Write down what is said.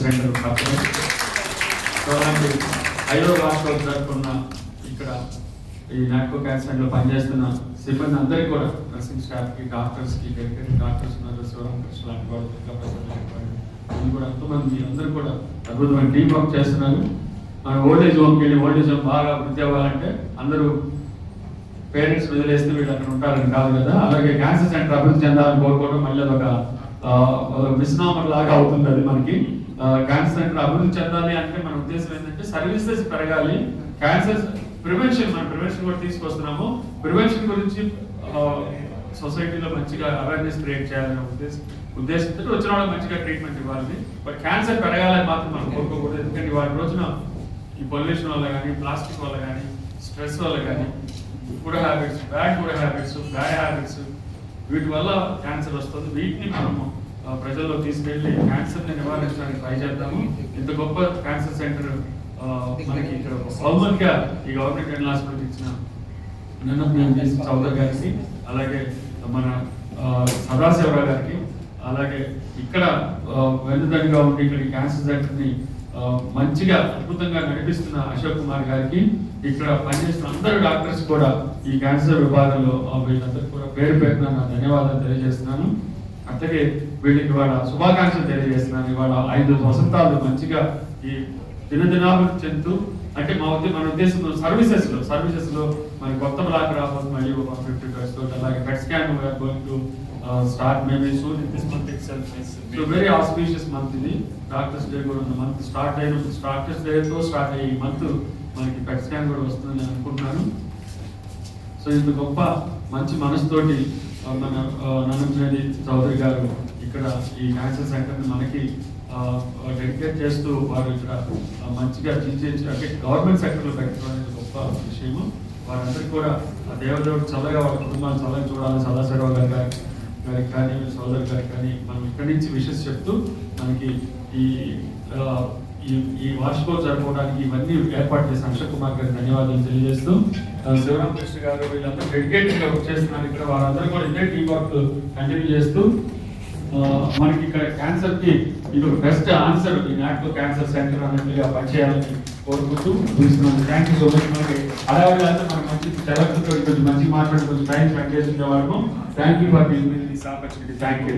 Centre so అలాంటి 5వ వార్షికోత్సవం జరుపుకున్న ఇక్కడ ఈ నాట్కో క్యాన్సర్ సెంటర్లో పనిచేస్తున్న సిబ్బంది అందరికీ కూడా, నర్సింగ్ స్టాఫ్కి, డాక్టర్స్కి, డెడికేటెడ్ డాక్టర్స్ ఉన్నారు, శివరామకృష్ణ లాంటి వాళ్ళు, కూడా ఎంతోమంది అందరూ కూడా అద్భుతమైన టీం వర్క్ చేస్తున్నారు. మన ఓల్డేజ్ హోమ్కి వెళ్ళి ఓల్డేజ్ హోమ్ బాగా వృద్ధి అవ్వాలంటే అందరూ పేరెంట్స్ వదిలేస్తే వీళ్ళు అక్కడ ఉంటారని కాదు కదా. అలాగే క్యాన్సర్ సెంటర్ అభివృద్ధి చెందాలని కోరుకోవడం మళ్ళీ ఒక మిస్నామర్ లాగా అవుతుంది. అది మనకి క్యాన్సర్ సెంటర్ అభివృద్ధి చెందాలి అంటే మన ఉద్దేశం ఏంటంటే సర్వీసెస్ పెరగాలి, క్యాన్సర్ ప్రివెన్షన్, మనం ప్రివెన్షన్ కూడా తీసుకొస్తున్నాము. ప్రివెన్షన్ గురించి సొసైటీలో మంచిగా అవేర్నెస్ క్రియేట్ చేయాలనే ఉద్దేశంతో వచ్చిన వాళ్ళకి మంచిగా ట్రీట్మెంట్ ఇవ్వాలి. బట్ క్యాన్సర్ పెరగాలని మాత్రం మనం కోరుకోకూడదు. ఎందుకంటే వాటి రోజున ఈ పొల్యూషన్ వల్ల కానీ, ప్లాస్టిక్ వల్ల కానీ, స్ట్రెస్ వల్ల కానీ, గుడ్ హ్యాబిట్స్, బ్యాడ్ హ్యాబిట్స్ వీటి వల్ల క్యాన్సర్ వస్తుంది. వీటిని మనము ప్రజల్లో తీసుకెళ్లి క్యాన్సర్ని నివారించడానికి ట్రై చేద్దాము. ఇంత గొప్ప క్యాన్సర్ సెంటర్ మనకి ఇక్కడ గవర్నమెంట్ గా ఈ గవర్నమెంట్ జనరల్ హాస్పిటల్ ఇచ్చిన చౌదరి గారికి, అలాగే మన సదాశివరావు గారికి, అలాగే ఇక్కడ వెన్నుదన్నుగా ఉండి ఇక్కడ క్యాన్సర్ సెంటర్ ని మంచిగా అద్భుతంగా నడిపిస్తున్న అశోక్ కుమార్ గారికి, ఇక్కడ పనిచేస్తున్న అందరు డాక్టర్స్ కూడా ఈ క్యాన్సర్ విభాగంలో వీళ్ళందరూ కూడా పేరు పేరున నా ధన్యవాదాలు తెలియజేస్తున్నాను. అట్లాగే వీళ్ళకి ఇవాళ శుభాకాంక్షలు తెలియజేస్తున్నాను. ఇవాళ 5 వసంతాలు మంచిగా ఈ దినదినాభివృద్ధి చెందుతూ, అంటే మన ఉద్దేశం సర్వీసెస్ లో మన కొత్త బ్లాక్ రాబోతుంది, మళ్ళీ 50 బెడ్స్ తోటి. అలాగే bed scan going to start maybe soon in this month itself. So very auspicious month ఇది. డాక్టర్స్ డే కూడా ఉన్న మంత్ స్టార్ట్ అయినప్పుడు, డాక్టర్స్ డేతో స్టార్ట్ అయ్యి ఈ మంత్ మనకి బెడ్ స్కాన్ కూడా వస్తుందని నేను అనుకుంటున్నాను. సో ఇంత గొప్ప మంచి మనసుతోటి మన నందమనేని చౌదరి గారు ఇక్కడ ఈ క్యాన్సర్ సెంటర్ని మనకి డెడికేట్ చేస్తూ వారు ఇక్కడ మంచిగా అంటే గవర్నమెంట్ సెక్టర్లో పెట్టడం అనేది గొప్ప విషయము. వారందరికీ కూడా ఆ దేవదేవుడు చల్లగా వాళ్ళ కుటుంబాన్ని చల్లగా చూడాలని సదాశివరావు గారికి కానీ, సోదరు గారికి కానీ మనం ఇక్కడి నుంచి విషెస్ చెప్తూ మనకి ఈ వార్షికోత్సవం జరుపుకోవడానికి ఇవన్నీ ఏర్పాటు చేసిన అశోక్ కుమార్ గారికి ధన్యవాదాలు తెలియజేస్తూ, శివరామకృష్ణ గారు వీళ్ళందరూ డెడికేటెడ్ గా వర్క్ చేస్తున్నారు. ఇక్కడ వారందరూ కూడా ఇదే టీం వర్క్ కంటిన్యూ చేస్తూ మనకి ఇక్కడ క్యాన్సర్ కి ఇది ఒక బెస్ట్ ఆన్సర్ ఈ నాట్కో క్యాన్సర్ సెంటర్ అన్నట్టుగా పనిచేయాలని కోరుకుంటూ చూస్తున్నాను. Thank you so much. మనకి అడవాళ్ళ మనకి మంచి తెలంగాణ కొంచెం మంచి మాట్లాడి కొంచెం టైం స్పెండ్ చేసిన వాళ్ళము. Thank you for this opportunity. Thank you.